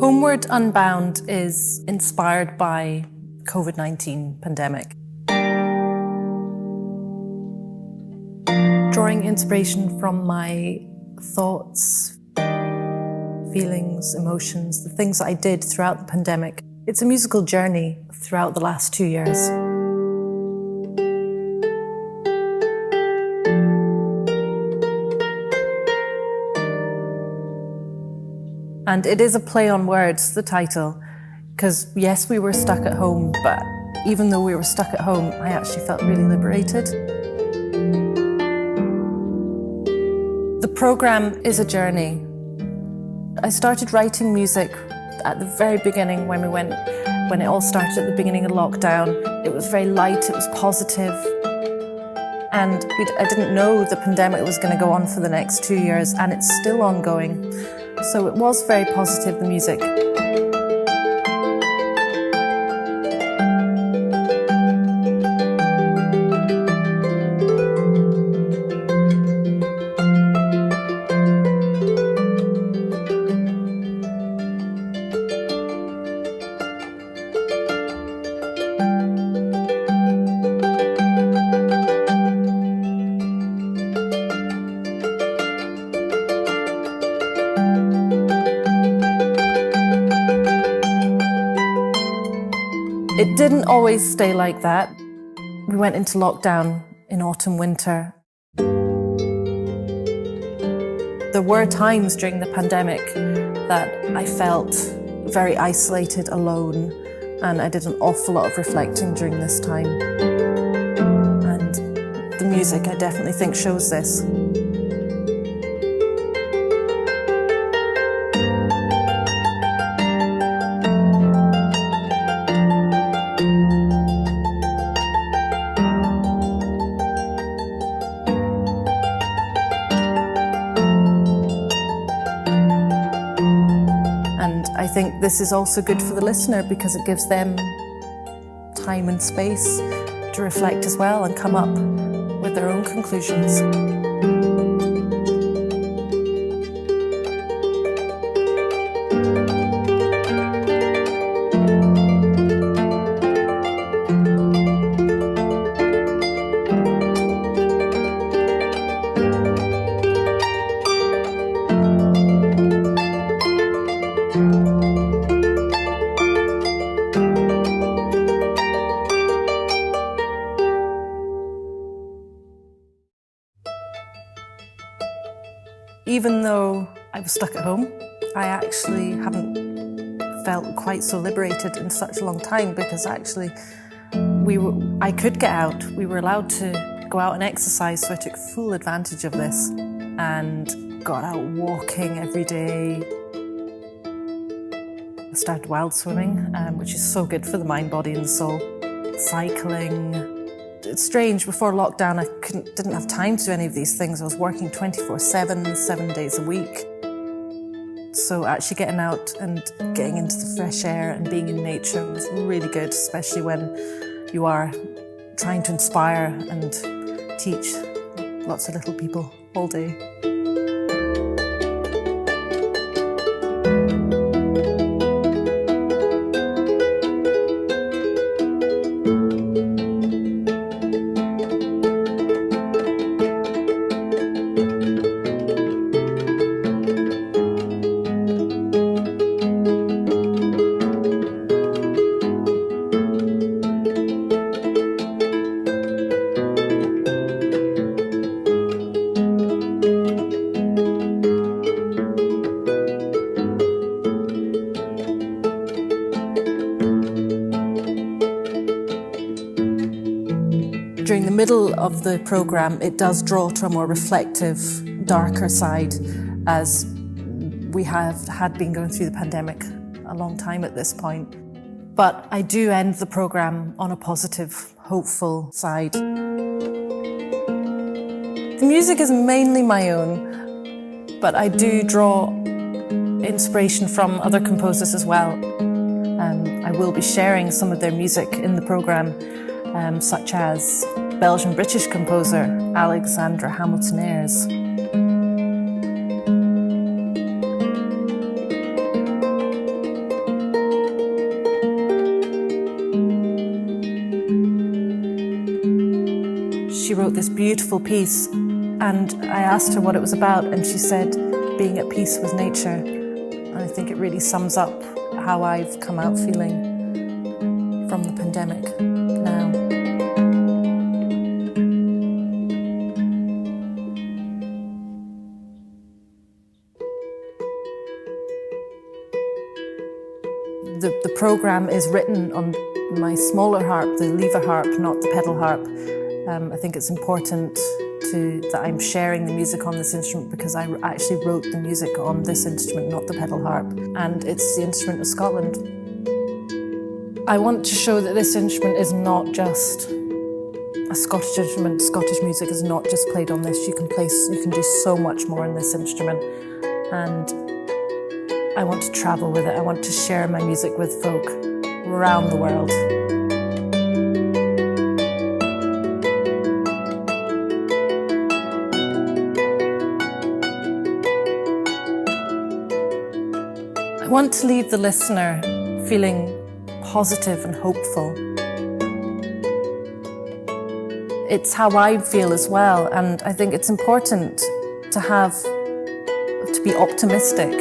Homeward Unbound is inspired by COVID-19 pandemic. Drawing inspiration from my thoughts, feelings, emotions, the things that I did throughout the pandemic. It's a musical journey throughout the last 2 years. And it is a play on words, the title, because yes, we were stuck at home, but even though we were stuck at home, I actually felt really liberated. The programme is a journey. I started writing music at the very beginning when it all started at the beginning of lockdown. It was very light, it was positive. And I didn't know the pandemic was going to go on for the next 2 years, and it's still ongoing. So it was very positive, the music. It didn't always stay like that. We went into lockdown in autumn, winter. There were times during the pandemic that I felt very isolated, alone, and I did an awful lot of reflecting during this time. And the music, I definitely think, shows this. And I think this is also good for the listener because it gives them time and space to reflect as well and come up with their own conclusions. Even though I was stuck at home, I actually haven't felt quite so liberated in such a long time because actually I could get out. We were allowed to go out and exercise, so I took full advantage of this and got out walking every day. I started wild swimming, which is so good for the mind, body and soul. Cycling. It's strange, before lockdown I didn't have time to do any of these things. I was working 24/7, 7 days a week. So actually getting out and getting into the fresh air and being in nature was really good, especially when you are trying to inspire and teach lots of little people all day. During the middle of the programme, it does draw to a more reflective, darker side, as we had been going through the pandemic a long time at this point. But I do end the programme on a positive, hopeful side. The music is mainly my own, but I do draw inspiration from other composers as well. I will be sharing some of their music in the programme, such as Belgian-British composer Alexandra Hamilton-Ayres. wrote this beautiful piece, and I asked her what it was about, and she said, being at peace with nature. And I think it really sums up how I've come out feeling from the pandemic now. The programme is written on my smaller harp, the lever harp, not the pedal harp. I think it's important that I'm sharing the music on this instrument because I actually wrote the music on this instrument, not the pedal harp, and it's the instrument of Scotland. I want to show that this instrument is not just a Scottish instrument. Scottish music is not just played on this. You can do so much more on this instrument, and I want to travel with it. I want to share my music with folk around the world. I want to leave the listener feeling positive and hopeful. It's how I feel as well, and I think it's important to be optimistic.